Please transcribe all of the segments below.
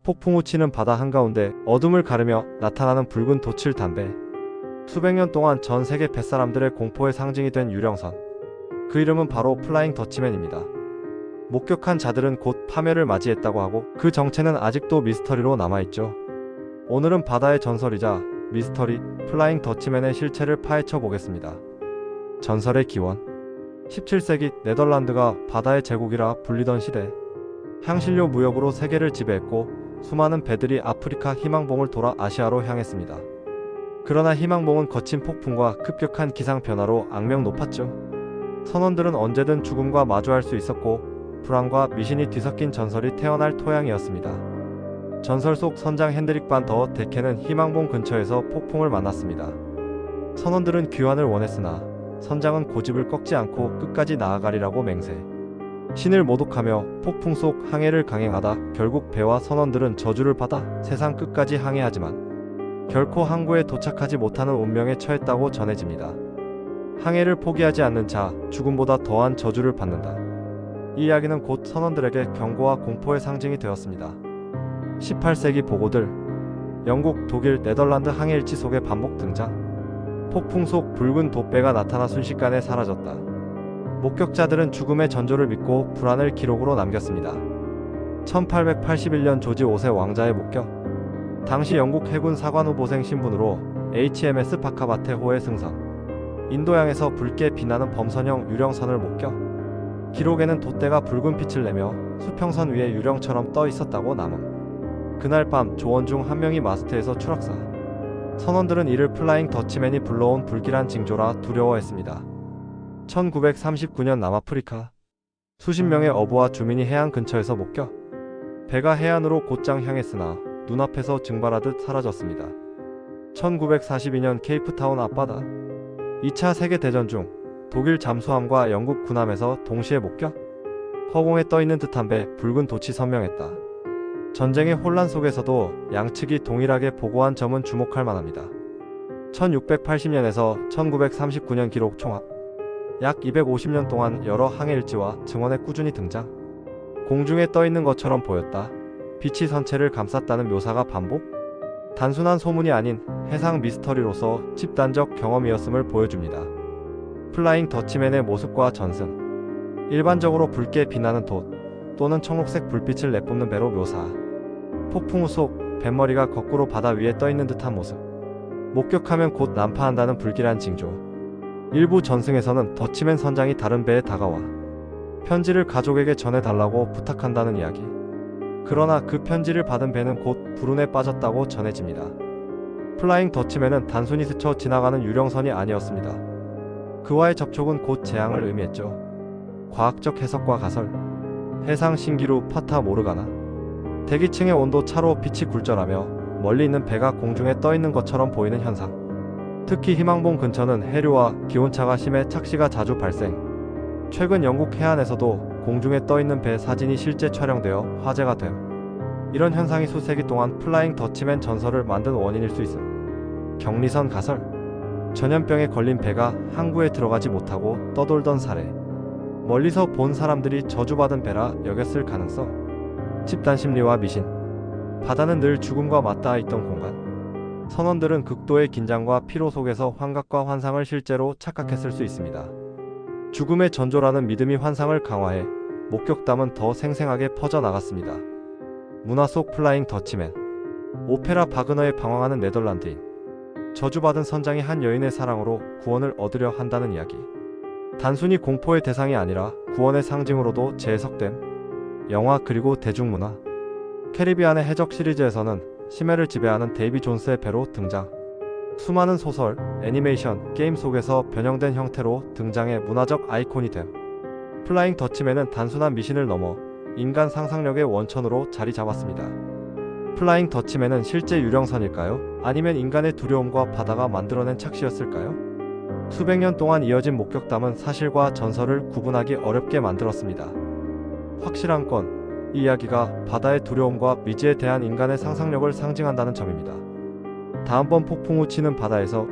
폭풍우 치는 바다 한가운데 어둠을 가르며 나타나는 붉은 돛을 담배. 수백 년 동안 전 세계 뱃사람들의 공포의 상징이 된 유령선. 그 이름은 바로 플라잉 더치맨입니다. 목격한 자들은 곧 파멸을 맞이했다고 하고 그 정체는 아직도 미스터리로 남아있죠. 오늘은 바다의 전설이자 미스터리 플라잉 더치맨의 실체를 파헤쳐 보겠습니다. 전설의 기원. 17세기 네덜란드가 바다의 제국이라 불리던 시대, 향신료 무역으로 세계를 지배했고 수많은 배들이 아프리카 희망봉을 돌아 아시아로 향했습니다. 그러나 희망봉은 거친 폭풍과 급격한 기상 변화로 악명 높았죠. 선원들은 언제든 죽음과 마주할 수 있었고 불안과 미신이 뒤섞인 전설이 태어날 토양이었습니다. 전설 속 선장 핸드릭 반 더 데케는 희망봉 근처에서 폭풍을 만났습니다. 선원들은 귀환을 원했으나 선장은 고집을 꺾지 않고 끝까지 나아가리라고 맹세. 신을 모독하며 폭풍 속 항해를 강행하다 결국 배와 선원들은 저주를 받아 세상 끝까지 항해하지만 결코 항구에 도착하지 못하는 운명에 처했다고 전해집니다. 항해를 포기하지 않는 자, 죽음보다 더한 저주를 받는다. 이 이야기는 곧 선원들에게 경고와 공포의 상징이 되었습니다. 18세기 보고들. 영국, 독일, 네덜란드 항해일지 속에 반복 등장. 폭풍 속 붉은 돛배가 나타나 순식간에 사라졌다. 목격자들은 죽음의 전조를 믿고 불안을 기록으로 남겼습니다. 1881년 조지 5세 왕자의 목격. 당시 영국 해군 사관 후보생 신분으로 HMS 바카바테호의 승선. 인도양에서 붉게 빛나는 범선형 유령선을 목격. 기록에는 돛대가 붉은 빛을 내며 수평선 위에 유령처럼 떠 있었다고 남음. 그날 밤 조원 중 한 명이 마스트에서 추락사. 선원들은 이를 플라잉 더치맨이 불러온 불길한 징조라 두려워했습니다. 1939년 남아프리카. 수십 명의 어부와 주민이 해안 근처에서 목격. 배가 해안으로 곧장 향했으나 눈앞에서 증발하듯 사라졌습니다. 1942년 케이프타운 앞바다. 2차 세계대전 중 독일 잠수함과 영국 군함에서 동시에 목격. 허공에 떠있는 듯한 배, 붉은 돛이 선명했다. 전쟁의 혼란 속에서도 양측이 동일하게 보고한 점은 주목할 만합니다. 1680년에서 1939년 기록 총합. 약 250년 동안 여러 항해일지와 증언에 꾸준히 등장. 공중에 떠있는 것처럼 보였다. 빛이 선체를 감쌌다는 묘사가 반복. 단순한 소문이 아닌 해상 미스터리로서 집단적 경험이었음을 보여줍니다. 플라잉 더치맨의 모습과 전승. 일반적으로 붉게 빛나는 돛 또는 청록색 불빛을 내뿜는 배로 묘사. 폭풍우 속 뱃머리가 거꾸로 바다 위에 떠있는 듯한 모습. 목격하면 곧 난파한다는 불길한 징조. 일부 전승에서는 더치맨 선장이 다른 배에 다가와 편지를 가족에게 전해달라고 부탁한다는 이야기. 그러나 그 편지를 받은 배는 곧 불운에 빠졌다고 전해집니다. 플라잉 더치맨은 단순히 스쳐 지나가는 유령선이 아니었습니다. 그와의 접촉은 곧 재앙을 의미했죠. 과학적 해석과 가설. 해상 신기루 파타 모르가나. 대기층의 온도 차로 빛이 굴절하며 멀리 있는 배가 공중에 떠있는 것처럼 보이는 현상. 특히 희망봉 근처는 해류와 기온차가 심해 착시가 자주 발생. 최근 영국 해안에서도 공중에 떠있는 배 사진이 실제 촬영되어 화제가 됨. 이런 현상이 수세기 동안 플라잉 더치맨 전설을 만든 원인일 수 있음. 경리선 가설. 전염병에 걸린 배가 항구에 들어가지 못하고 떠돌던 사례. 멀리서 본 사람들이 저주받은 배라 여겼을 가능성. 집단심리와 미신. 바다는 늘 죽음과 맞닿아 있던 공간. 선원들은 극도의 긴장과 피로 속에서 환각과 환상을 실제로 착각했을 수 있습니다. 죽음의 전조라는 믿음이 환상을 강화해 목격담은 더 생생하게 퍼져나갔습니다. 문화 속 플라잉 더치맨. 오페라 바그너에 방황하는 네덜란드인. 저주받은 선장이 한 여인의 사랑으로 구원을 얻으려 한다는 이야기. 단순히 공포의 대상이 아니라 구원의 상징으로도 재해석됨. 영화 그리고 대중문화. 캐리비안의 해적 시리즈에서는 심해를 지배하는 데이비 존스의 배로 등장. 수많은 소설, 애니메이션, 게임 속에서 변형된 형태로 등장해 문화적 아이콘이 됨. 플라잉 더치맨은 단순한 미신을 넘어 인간 상상력의 원천으로 자리 잡았습니다. 플라잉 더치맨은 실제 유령선일까요? 아니면 인간의 두려움과 바다가 만들어낸 착시였을까요? 수백 년 동안 이어진 목격담은 사실과 전설을 구분하기 어렵게 만들었습니다. 확실한 건 이 이야기가 바다의 두려움과 미지에 대한 인간의 상상력을 상징한다는 점입니다. 다음번 폭풍우 치는 바다에서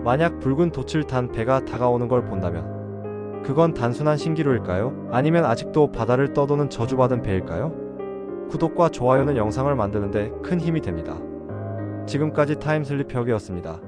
만약 붉은 돛을 탄 배가 다가오는 걸 본다면 그건 단순한 신기루일까요? 아니면 아직도 바다를 떠도는 저주받은 배일까요? 구독과 좋아요는 영상을 만드는데 큰 힘이 됩니다. 지금까지 타임슬립 벽이었습니다.